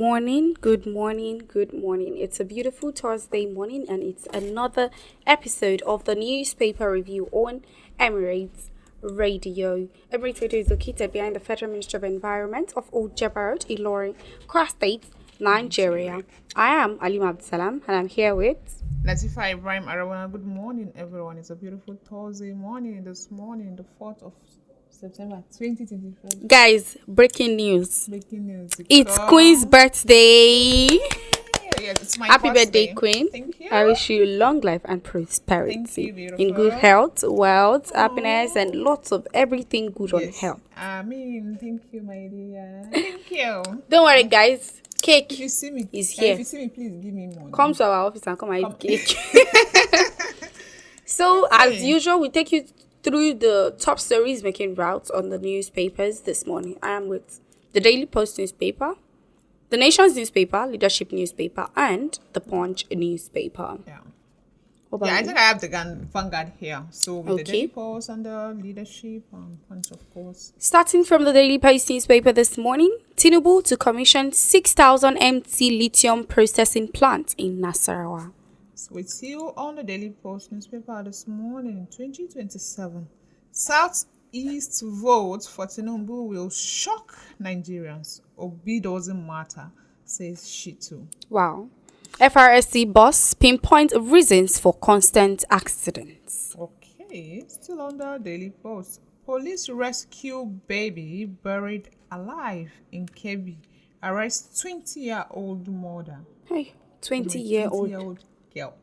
morning, good morning, good morning. It's a beautiful Thursday morning and it's another episode of the newspaper review on Emirates Radio. Emirates Radio is located behind the Federal Ministry of Environment of Old Jabbarot, Ilorin, Kwara State, Nigeria. I am Alimah Abdulsalam and I'm here with Latifah Ibrahim-Arowona. Good morning, everyone. It's a beautiful Thursday morning. This morning, the 4th of September 2025. Guys, breaking news. Breaking news. It's Queen's birthday. Yes, it's my Happy birthday. birthday, Queen. Thank you. I wish you long life and prosperity. Thank you, beautiful. In good health, wealth, happiness, and lots of everything good on health. Thank you, my dear. Thank you. Don't worry, guys. Cake If you see me, is here. If you see me, please give me money. Come to our office and come and eat cake. So, as usual, we take you through the top stories making routes on the newspapers this morning. I am with the Daily Post newspaper, the Nation's newspaper, Leadership newspaper, and the Punch newspaper. I think I have the Vanguard here. So with the Okay. Daily Post and the Leadership and Punch, of course. Starting from the Daily Post newspaper this morning, Tinubu to commission 6,000 MT lithium processing plant in Nasarawa. So it's you on the Daily Post newspaper this morning, 2027. Southeast vote for Tinubu will shock Nigerians. Obi doesn't matter, says Shitu. Wow. FRSC boss pinpoint reasons for constant accidents. Okay, still on the Daily Post. Police rescue baby buried alive in Kebbi. Arrest 20-year-old mother. Hey, 20-year-old. 20-year-old girl.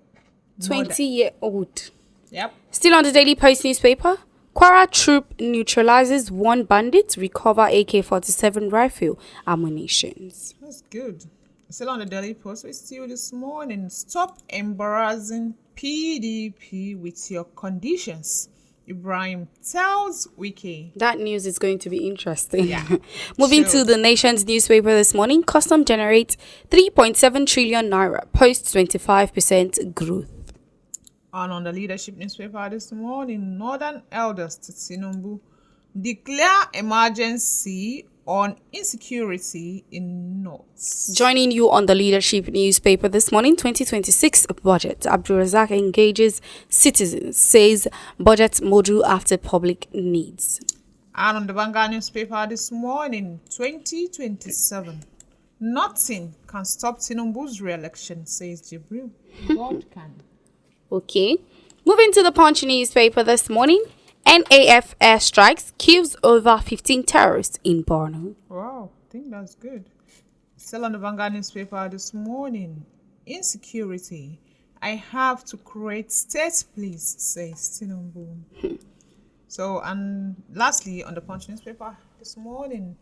20-year-old. Yep. Still on the Daily Post newspaper, Kwara troop neutralizes one bandit, recover AK-47 rifle ammunitions. That's good. Still on the Daily Post, we still this morning. Stop embarrassing PDP with your conditions. Ibrahim tells Wiki. That news is going to be interesting. Yeah. Moving Sure. to the Nation's newspaper this morning, Custom generates 3.7 trillion naira, post 25% growth. And on the Leadership newspaper this morning, Northern elders to Tinubu declare emergency on insecurity in North. Joining you on the Leadership newspaper this morning, 2026 budget. Abdulrazak engages citizens, says budget model after public needs. And on the Vanguard newspaper this morning, 2027. Nothing can stop Tinubu's re-election, says Jibril. God can. Okay. Moving to the Punch newspaper this morning, NAF airstrikes kills over 15 terrorists in Borno. Wow, I think that's good. Still on the Vanguard newspaper this morning, insecurity. I have to create states, please, says Tinubu. So, and lastly, on the Punch newspaper this morning,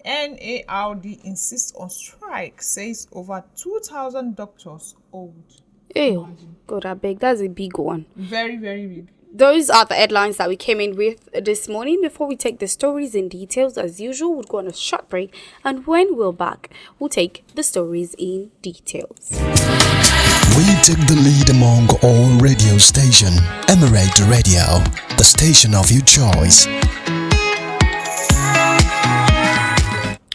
NARD insists on strike, says over 2,000 doctors old. Ew, God, I beg, that's a big one. Very, very big. Those are the headlines that we came in with this morning. Before we take the stories in details, as usual, we'll go on a short break. And when we're back, we'll take the stories in details. We take the lead among all radio station. Emirate Radio, the station of your choice.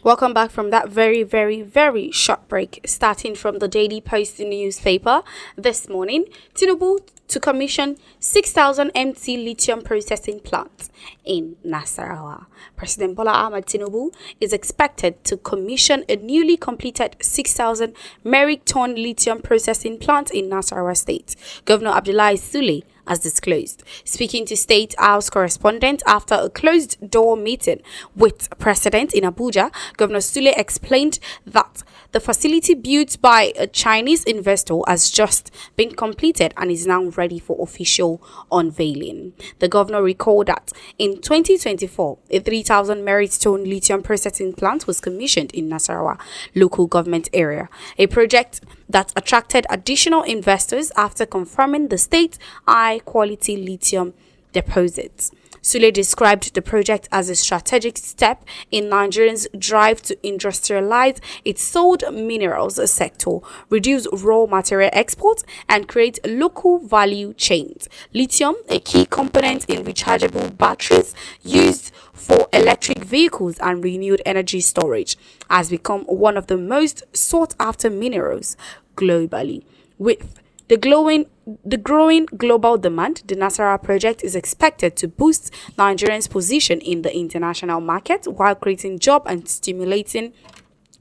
Welcome back from that very, very, very short break. Starting from the Daily Post newspaper this morning, Tinubu to commission 6,000 MT lithium processing plants in Nasarawa. President Bola Ahmed Tinubu is expected to commission a newly completed 6,000 metric ton lithium processing plant in Nasarawa State. Governor Abdullahi Sule as disclosed. Speaking to State House correspondent after a closed-door meeting with President in Abuja, Governor Sule explained that the facility built by a Chinese investor has just been completed and is now ready for official unveiling. The governor recalled that in 2024, a 3,000 metric ton lithium processing plant was commissioned in Nasarawa local government area, a project that attracted additional investors after confirming the state's high-quality lithium deposits. Sule described the project as a strategic step in Nigeria's drive to industrialize its sold minerals sector, reduce raw material exports, and create local value chains. Lithium, a key component in rechargeable batteries used for electric vehicles and renewed energy storage, has become one of the most sought after minerals globally. With the growing global demand, the Nasara project is expected to boost Nigeria's position in the international market while creating job and stimulating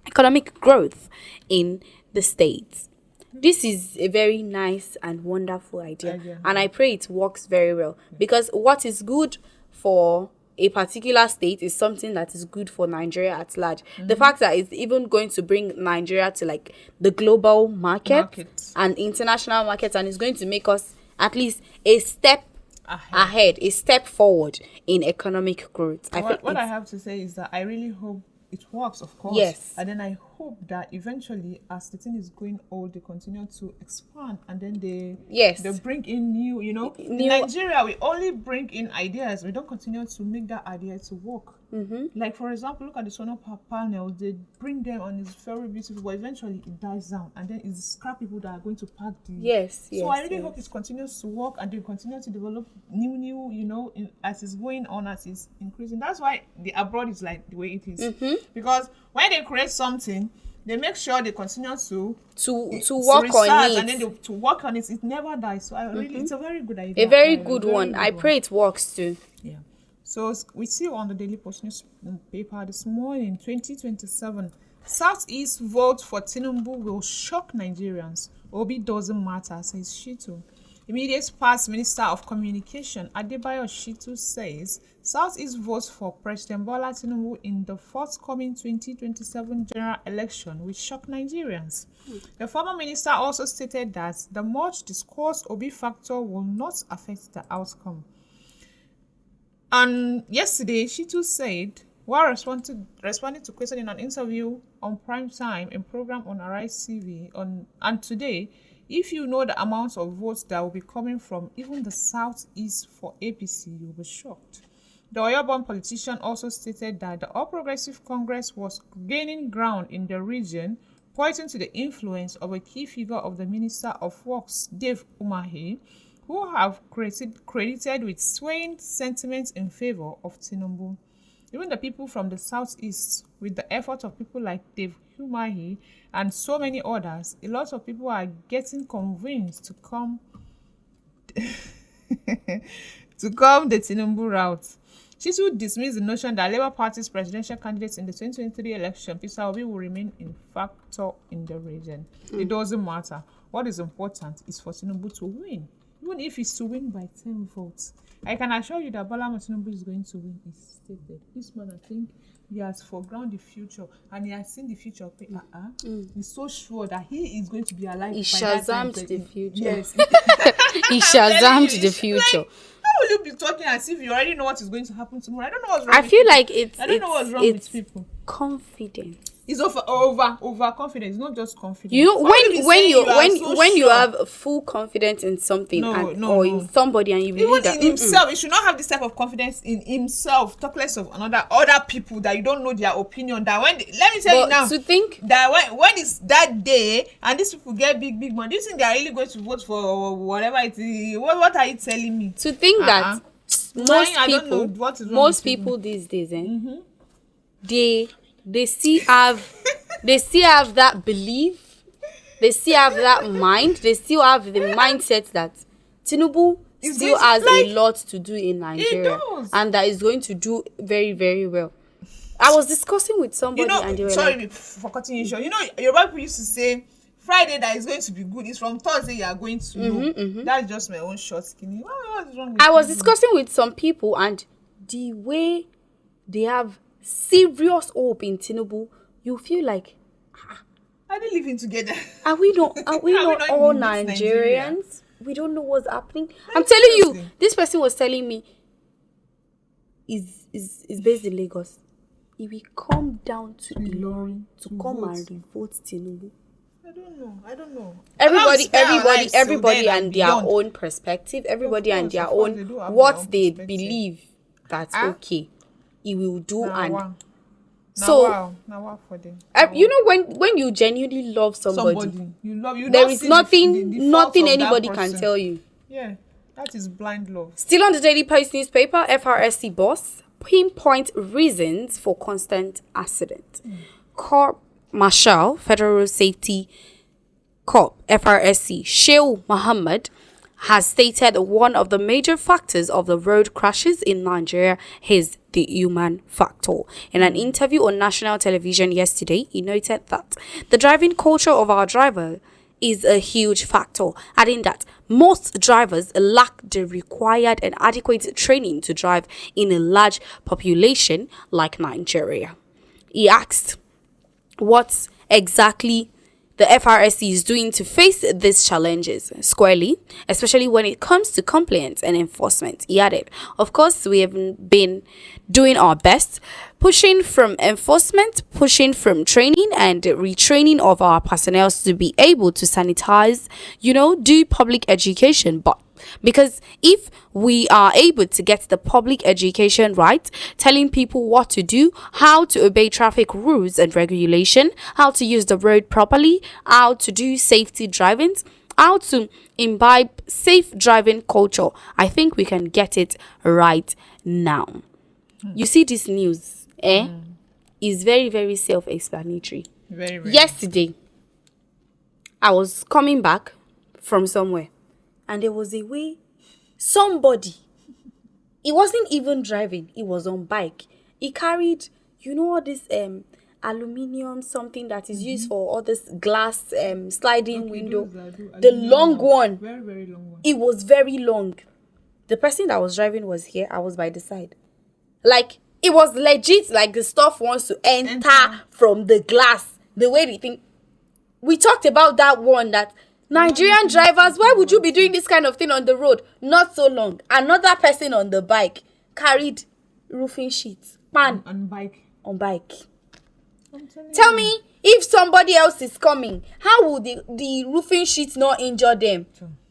economic growth in the states. This is a very nice and wonderful idea, and I pray it works very well, because what is good for a particular state is something that is good for Nigeria at large. The fact that it's even going to bring Nigeria to like the global market and international markets, and it's going to make us at least a step ahead, a step forward in economic growth. What I have to say is that I really hope it works, of course. Yes. And then I hope that eventually, as the thing is going old, they continue to expand, and then they bring in new, in Nigeria, we only bring in ideas. We don't continue to make that idea to work. Like, for example, look at the solar panels. They bring them on, it's very beautiful, but eventually it dies down, and then it's scrap people that are going to pack the... So I really hope it continues to work, and they continue to develop new, as it's going on, as it's increasing. That's why the abroad is like the way it is. Because when they create something, they make sure they continue to work on it, and then to work on it. It never dies. So I really, it's a very good idea. A very good one. I pray it works too. Yeah. So we see on the Daily Post newspaper this morning, 2027, Southeast vote for Tinubu will shock Nigerians. Obi doesn't matter, says Shitu. Immediate past Minister of Communication Adebayo Shitu says Southeast votes for President Bola Tinubu in the forthcoming 2027 general election will shock Nigerians. The former minister also stated that the much discussed Obi factor will not affect the outcome. And yesterday, Shitu said, while responding to question in an interview on Prime Time, a program on Arise TV, and today, if you know the amount of votes that will be coming from even the Southeast for APC, you'll be shocked. The Oyo-born politician also stated that the All Progressive Congress was gaining ground in the region, pointing to the influence of a key figure of the Minister of Works, Dave Umahi, who have credited with swaying sentiments in favor of Tinubu. Even the people from the Southeast, with the effort of people like Dave Umahi and so many others, a lot of people are getting convinced to come the Tinubu route. Shitu dismissed the notion that Labour Party's presidential candidate in the 2023 election, Peter Obi, will remain a factor in the region. It doesn't matter. What is important is for Tinubu to win. Even if it's to win by 10 votes, I can assure you that Bola Tinubu is going to win. It's stated. This man, I think, he has foreground the future, and he has seen the future. He's so sure that he is going to be alive. He shazammed the future. Yes. He shazammed the future. Like, how will you be talking as if you already know what is going to happen tomorrow? I don't know what's wrong. I feel like I don't know what's wrong with people. Confidence. It's over confidence. It's not just confidence. You know, when you have full confidence in something in somebody, and you believe even that in himself, you should not have this type of confidence in himself. Talk less of other people that you don't know their opinion. That let me tell you now, to think that when it's that day and these people get big money, do you think they are really going to vote for whatever it is? What are you telling me? To think that most people these days, they still have that belief, they still have that mind, they still have the mindset that Tinubu still has a lot to do in Nigeria, and that is going to do very, very well. I was discussing with somebody, and they were sorry for cutting you short. Yoruba people used to say Friday that is going to be good. It's from Thursday you are going to know. That's just my own short skinny. What's wrong with I was discussing with some people, and the way they have serious hope in Tinubu, you feel like, are they living together? Are we not all Nigerians? We don't know what's happening. I'm telling you, this person was telling me is based in Lagos. He will come down to Ilorin to come and revote Tinubu. I don't know. Everybody and their own perspective. Everybody and their own what they believe that's okay. He will do Now for them. You know, when you genuinely love somebody you there don't is see nothing the fault nothing of that anybody can person. tell you. Yeah, that is blind love. Still on the Daily Post newspaper, FRSC boss pinpoint reasons for constant accident. Corp Marshal Federal Road Safety Corp FRSC Sheil Muhammad has stated one of the major factors of the road crashes in Nigeria is the human factor. In an interview on national television yesterday, he noted that the driving culture of our driver is a huge factor, adding that most drivers lack the required and adequate training to drive in a large population like Nigeria. He asked what exactly the FRSC is doing to face these challenges squarely, especially when it comes to compliance and enforcement. He added, of course, we have been doing our best, pushing from enforcement, pushing from training and retraining of our personnel to be able to sanitize, do public education. But because if we are able to get the public education right, telling people what to do, how to obey traffic rules and regulation, how to use the road properly, how to do safety driving, how to imbibe safe driving culture, I think we can get it right now. You see this news, is very, very self-explanatory. Very, very. Yesterday, I was coming back from somewhere. And there was a way somebody, he wasn't even driving, he was on bike. He carried, all this aluminium, something that is used for all this glass sliding window. The long one. Very, very long one. It was very long. The person that was driving was here. I was by the side. Like, it was legit, like the stuff wants to enter from the glass. The way they think. We talked about that one that Nigerian drivers, why would you be doing this kind of thing on the road? Not so long. Another person on the bike carried roofing sheets. Pan. On bike. Tell me, if somebody else is coming, how will the roofing sheets not injure them?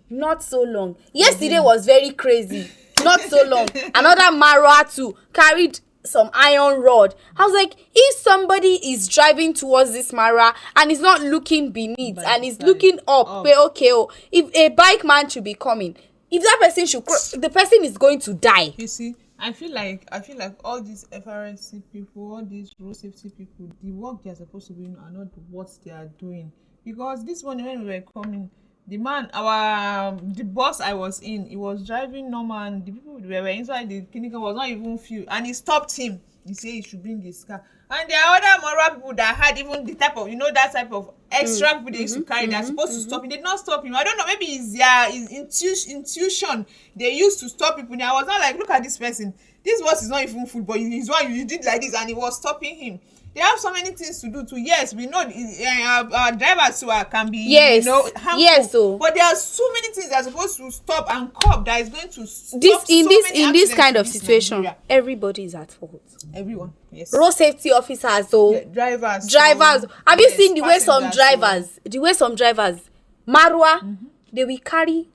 Not so long. Yesterday was very crazy. Not so long. Another Marwa too carried some iron rod. I was like, if somebody is driving towards this Mara and is not looking beneath and is looking up, if a bike man should be coming, if that person should the person is going to die. You see, I feel like all these FRSC people, all these road safety people, the work they are supposed to be doing are not what they are doing. Because this morning when we were coming, the boss I was in, he was driving normal, and the people who were inside the clinic was not even few, and he stopped him. He said he should bring his car. And there are other moral people that had even the type of, that type of extra people they used to carry. They're supposed to stop him. They did not stop him. I don't know, maybe it's their intuition. They used to stop people. And I was not like, look at this person. This boss is not even full, but he's one you did like this, and he was stopping him. They have so many things to do too. Yes, we know our drivers too can be harmful. Yes, but there are so many things that are supposed to stop and curb that is going to stop in this kind of situation. Nigeria. Everybody is at fault. Everyone, yes. Road safety officers, drivers. Have you seen the way some drivers, Marwa, they will carry.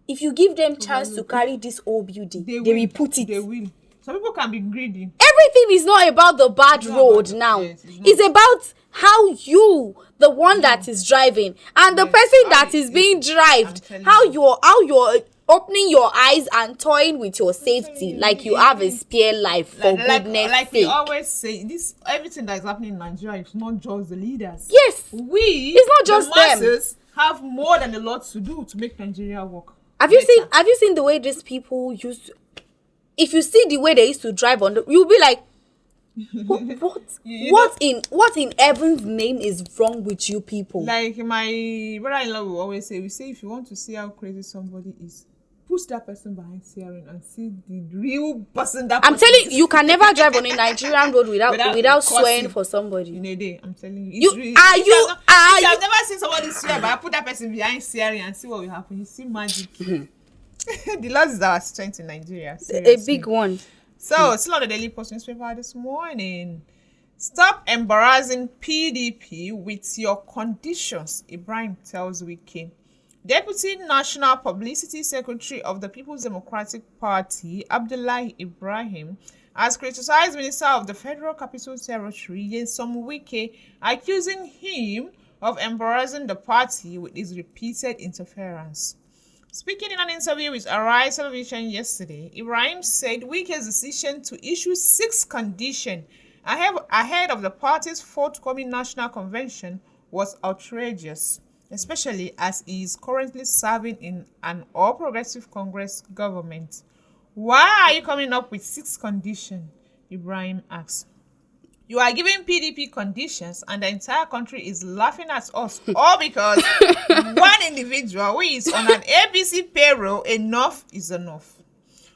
If you give them chance to carry this whole building, they will put it. They will. Some people can be greedy. Everything is not about the bad road now. Yes, it's about how you, the one that is driving, and the person that is being drived, how you're opening your eyes and toying with your safety like you have a spare life for goodness sake. We always say, this everything that is happening in Nigeria is not just the leaders. Yes, it's not just the masses have more than a lot to do to make Nigeria work. Have you seen the way these people used to, if you see the way they used to drive on you'll be like, what in heaven's name is wrong with you people? Like my brother-in-law will always say, if you want to see how crazy somebody is, push that person behind steering and see the real person that I'm telling you, can never drive on a Nigerian road without swearing for somebody. In a day, I'm telling you. I've never seen somebody swear, but I put that person behind steering and see what will happen. You see magic. The Lord is our strength in Nigeria. Seriously. A big one. So, still on the Daily Post newspaper this morning. Stop embarrassing PDP with your conditions, Ibrahim tells Wiki. Deputy National Publicity Secretary of the People's Democratic Party, Abdullah Ibrahim, has criticized Minister of the Federal Capital Territory, Nyesom Wike, accusing him of embarrassing the party with his repeated interference. Speaking in an interview with Arise Television yesterday, Ibrahim said Wike's decision to issue 6 conditions ahead of the party's forthcoming national convention was outrageous, especially as he is currently serving in an all-progressive Congress government. Why are you coming up with 6 conditions? Ibrahim asked. You are giving PDP conditions and the entire country is laughing at us, all because one individual who is on an ABC payroll, enough is enough.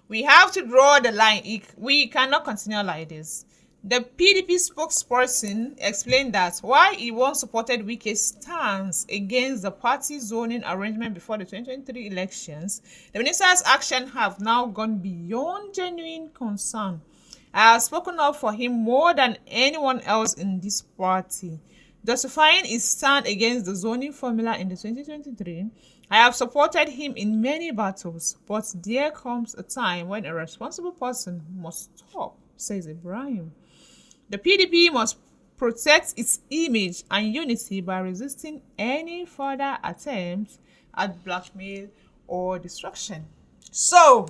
We have to draw the line. We cannot continue like this. The PDP spokesperson explained that while he once supported Wike's stance against the party zoning arrangement before the 2023 elections, the minister's actions have now gone beyond genuine concern. I have spoken up for him more than anyone else in this party. Justifying his stand against the zoning formula in the 2023, I have supported him in many battles, but there comes a time when a responsible person must stop, says Ibrahim. The PDP must protect its image and unity by resisting any further attempts at blackmail or destruction. So,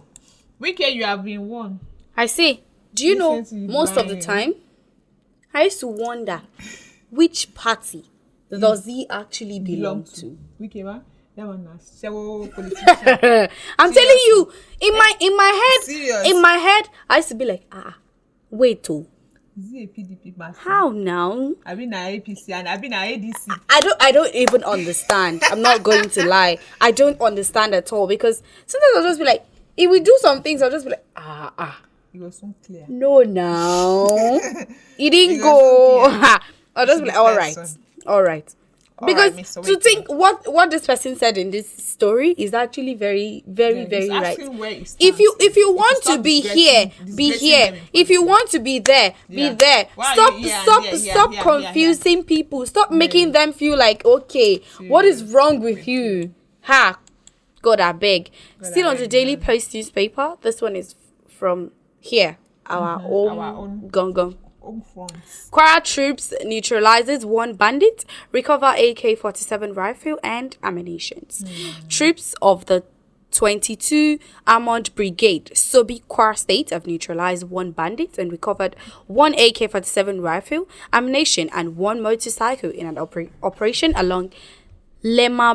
Wike, you have been warned. I see. Do you know, most of the time, I used to wonder which party does he actually belong to? Wike, that one is several politicians. I'm telling you, in my head, I used to be like, wait, is he a PDP party? How now? I've been an APC and I've been an ADC. I don't even understand. I'm not going to lie. I don't understand at all, because sometimes I'll just be like, if we do some things, I'll just be like, It was so clear. No, now. It didn't go. I'll just be like, all right. Because to think what this person said in this story is actually very, very, very right. If you want to be here, be here. If you want to be there, be there. Stop confusing people. Stop making them feel like, okay, what is wrong with you? God, I beg. Still on the Daily Post newspaper. This one is from here, our own Gong. Kwara troops neutralizes 1 bandit, recover AK-47 rifle and ammunition. Troops of the 22 Armored Brigade, Sobi, Kwara State, have neutralized 1 bandit and recovered 1 AK-47 rifle, ammunition and 1 motorcycle in an operation along Lema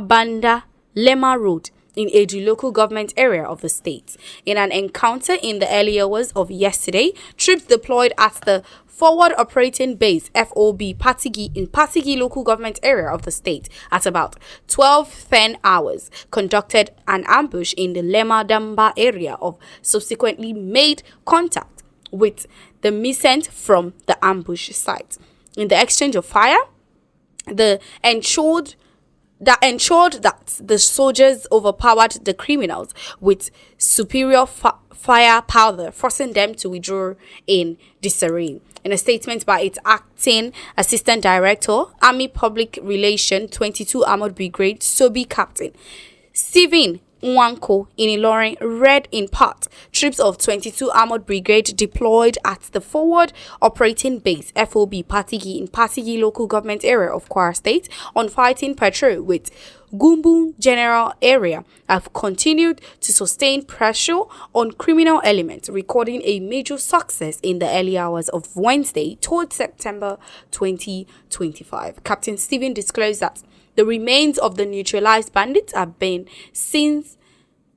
Road in Edu local government area of the state. In an encounter in the early hours of yesterday, troops deployed at the Forward Operating Base FOB Patigi in Patigi local government area of the state at about 12:10 hours conducted an ambush in the Lema Damba area of subsequently made contact with the missent from the ambush site. In the exchange of fire, that ensured that the soldiers overpowered the criminals with superior firepower, forcing them to withdraw in disarray. In a statement by its acting assistant director, Army Public Relations 22 Armored Brigade Sobi Captain Stephen Nwanko in Ilorin read in part, troops of 22 Armored Brigade deployed at the Forward Operating Base FOB Patigi in Patigi local government area of Kwara State on fighting patrol with Gumbu General area have continued to sustain pressure on criminal elements, recording a major success in the early hours of Wednesday, 3rd September 2025. Captain Stephen disclosed that the remains of the neutralized bandits have been since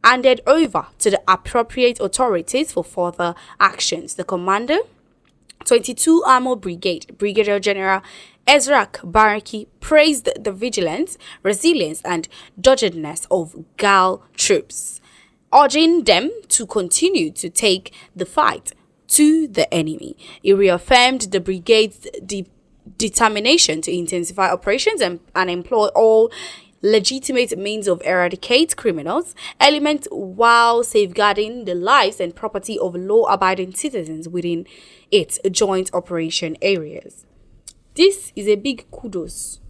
handed over to the appropriate authorities for further actions. The commander, 22 Armored Brigade, Brigadier General Ezrak Baraki, praised the vigilance, resilience, and doggedness of GAL troops, urging them to continue to take the fight to the enemy. He reaffirmed the brigade's determination to intensify operations and employ all legitimate means of eradicate criminals elements while safeguarding the lives and property of law-abiding citizens within its joint operation areas. This is a big kudos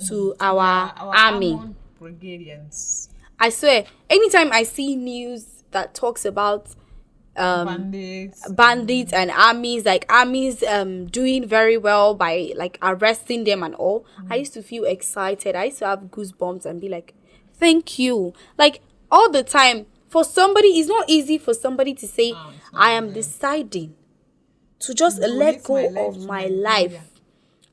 to our army. brigadians. I swear, anytime I see news that talks about bandits and armies, like armies doing very well by like arresting them and all, I used to feel excited. I used to have goosebumps and be like, thank you. Like all the time, for somebody, it's not easy for somebody to say, I am deciding to just let go of my life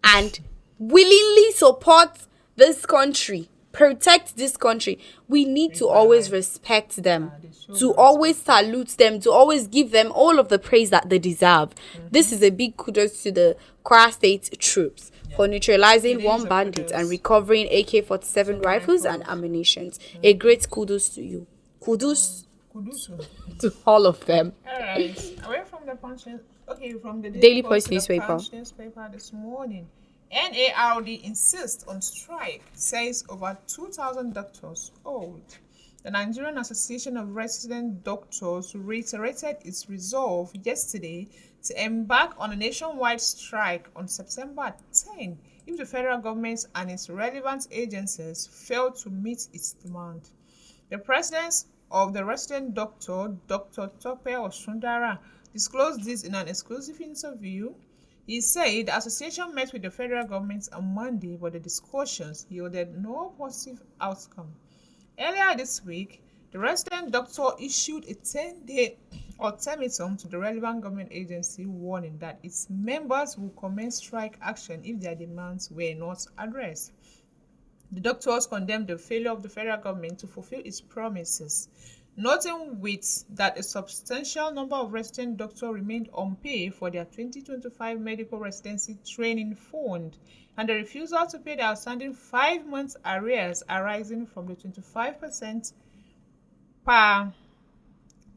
and willingly support this country, protect this country. We need to always respect them, to always salute them, to always give them all of the praise that they deserve. This is a big kudos to the Kwara State troops for neutralizing one bandit and recovering AK-47 rifles and ammunition. A great kudos to you. Kudos to all of them. All right. Away from the punch. Okay, from the Daily Post newspaper. Punch newspaper this morning. NARD insists on strike, says over 2,000 doctors old. The Nigerian Association of Resident Doctors reiterated its resolve yesterday to embark on a nationwide strike on September 10 if the federal government and its relevant agencies fail to meet its demand. The president of the resident doctor, Dr. Tope Osundara, disclosed this in an exclusive interview. He said the association met with the federal government on Monday, but the discussions yielded no positive outcome. Earlier this week, the resident doctor issued a 10-day ultimatum to the relevant government agency, warning that its members will commence strike action if their demands were not addressed. The doctors condemned the failure of the federal government to fulfill its promises, noting with that a substantial number of resident doctors remained on pay for their 2025 medical residency training fund, and the refusal to pay the outstanding 5 months arrears arising from the 25% per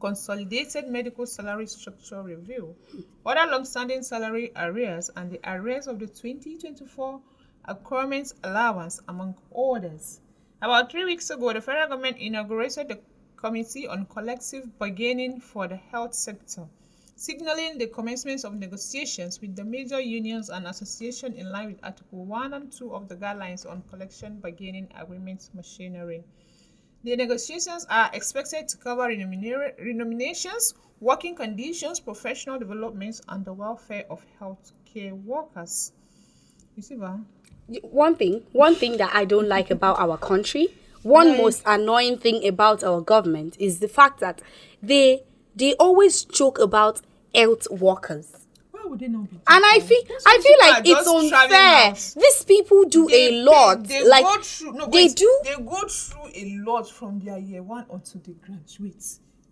consolidated medical salary structure review, other long-standing salary arrears, and the arrears of the 2024 accruement allowance, among others. About 3 weeks ago, the federal government inaugurated the Committee on Collective Bargaining for the Health Sector, signaling the commencement of negotiations with the major unions and associations in line with Article 1 and 2 of the Guidelines on Collective Bargaining Agreement Machinery. The negotiations are expected to cover remunerations, working conditions, professional development, and the welfare of healthcare workers. You see, Van? One thing that I don't like about our country, most annoying thing about our government is the fact that they always joke about health workers. Why would they not be? And I feel like it's unfair. These people do a lot. They go through a lot from their year one until they graduate.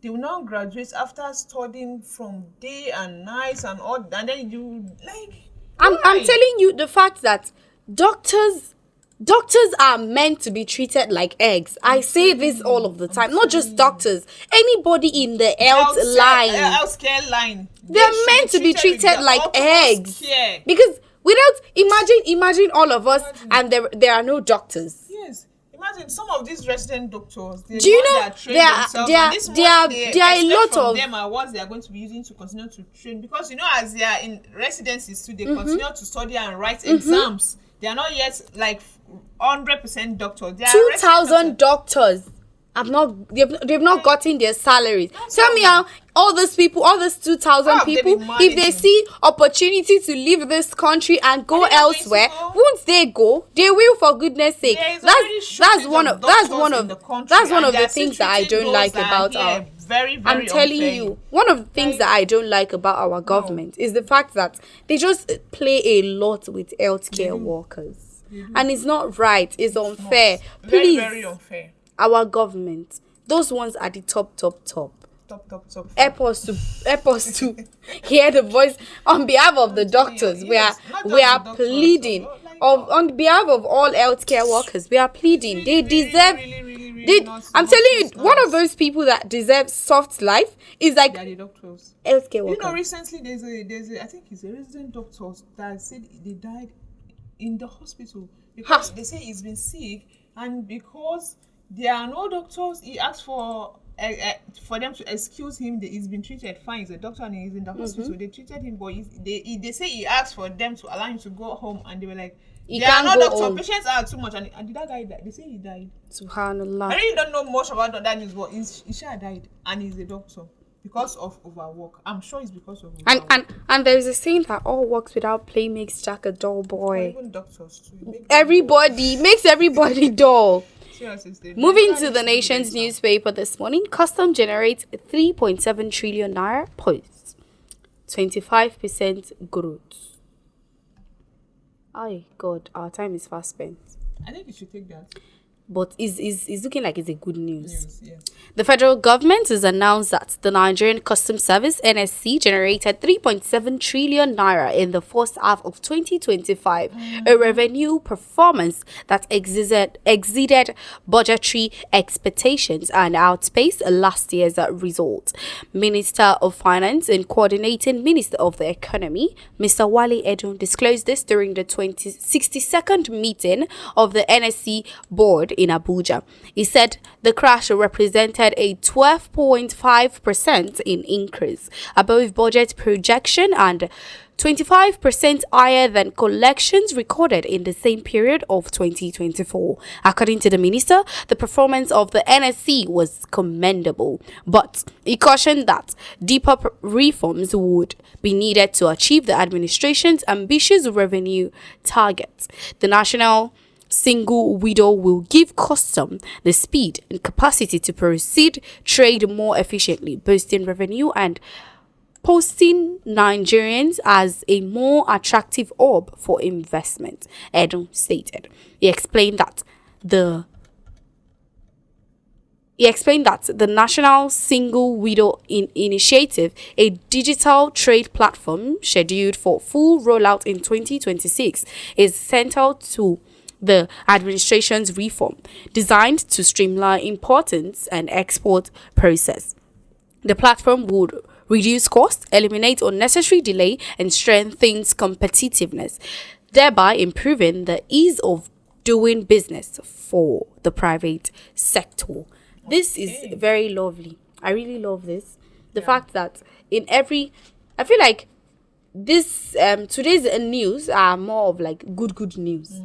They will not graduate after studying from day and night and all, and then you like. I'm telling you the fact that doctors are meant to be treated like eggs. I say this all of the time. Not just doctors. Anybody in the healthcare line. They're meant to be treated like eggs. Care. Because imagine all of us and there are no doctors. Yes. Imagine some of these resident doctors. Do you know there are a lot of them are what they are going to be using to continue to train, because you know as they are in residencies too, they continue to study and write exams. They are not yet like 100% doctors. 2,000 doctors they've not gotten their salaries. Tell me how all these 2,000 people, if they see opportunity to leave this country and go elsewhere, won't they go? They will, for goodness sake. That's one of the things that I don't like about our. I'm telling you, one of the things that I don't like about our government is the fact that they just play a lot with healthcare workers, and it's not right. It's unfair. Please, very unfair. Our government, those ones are the top. Help us to hear the voice on behalf of the doctors. We are pleading on behalf of all healthcare workers. We are pleading. They deserve. I'm telling you, one of those people that deserve soft life is like the doctors. Healthcare workers. You know, recently there's a I think it's a resident doctor that said they died in the hospital because they say he's been sick, and because there are no doctors, he asked for for them to excuse him, he's been treated fine. He's a doctor and he's in the hospital. They treated him, but they say he asked for them to allow him to go home, and they were like, He "They are can't not go doctor. home." Patients are too much." And did that guy die? They say he died. Subhanallah. I really don't know much about that news, but he sure died, and he's a doctor because of overwork. I'm sure it's because of overwork. And there is a saying that all works without play makes Jack a dull Or boy. even doctors too. Everybody makes everybody dull. Seriously, Moving to the nation's newspaper this morning, custom generates 3.7 trillion naira post, 25% growth. Ay God, our time is fast spent. I think you should take that But is looking like it's a good news. yes. The federal government has announced that the Nigerian Customs Service (NSC) generated 3.7 trillion naira in the first half of 2025, a revenue performance that exceeded budgetary expectations and outpaced last year's result. Minister of Finance and Coordinating Minister of the Economy, Mr. Wale Edun, disclosed this during the 62nd meeting of the NSC board in Abuja. He said the crash represented a 12.5% increase above budget projection and 25% higher than collections recorded in the same period of 2024. According to the minister, the performance of the NSC was commendable, but he cautioned that deeper reforms would be needed to achieve the administration's ambitious revenue targets. The national single window will give custom the speed and capacity to proceed trade more efficiently, boosting revenue and posting Nigerians as a more attractive hub for investment, Edun stated. He explained that the National Single Window Initiative, a digital trade platform scheduled for full rollout in 2026, is central to the administration's reform, designed to streamline importance and export process. The platform would reduce costs, eliminate unnecessary delay, and strengthens competitiveness, thereby improving the ease of doing business for the private sector. This is very lovely. I really love this. The fact that in every, I feel like this today's news are more of like good news.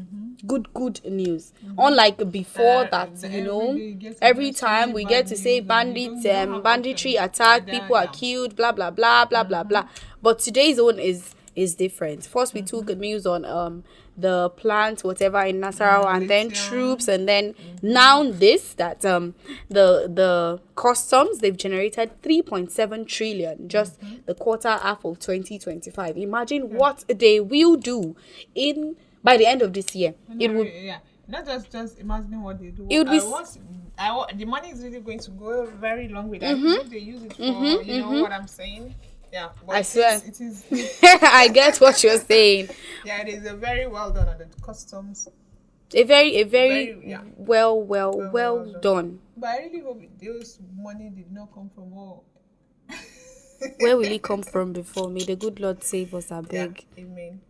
Good news. Unlike before every time we get to say banditry attack, people are killed, blah blah blah blah blah blah. But today's one is different. First we took news on the plant whatever in Nasarawa, and then troops, and then now this that the customs, they've generated 3.7 trillion just the quarter half of 2025. Imagine what they will do by the end of this year. It would not just imagining what they do. It would be the money is really going to go very long with that. If they use it for you know what I'm saying. Yeah, but I swear. It is I get what you're saying. Yeah, it is a very well done at the customs. A very well done. But I really hope those money did not come from all. Where will it come from before? May the good Lord save us, I beg. Yeah, amen.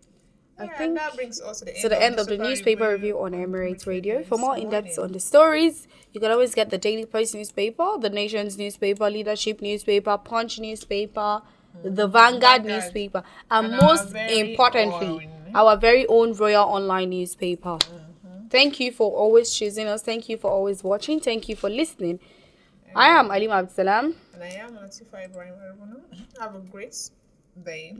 I think that brings us to the end of the newspaper review on Emirates Radio. For more in-depth on the stories, you can always get the Daily Post newspaper, the Nation's newspaper, Leadership newspaper, Punch newspaper, the Vanguard newspaper, and most importantly, our very own Royal Online newspaper. Thank you for always choosing us. Thank you for always watching. Thank you for listening. I am Alimah Abdulsalam. And I am Latifah Ibrahim-Arowona. Have a great day.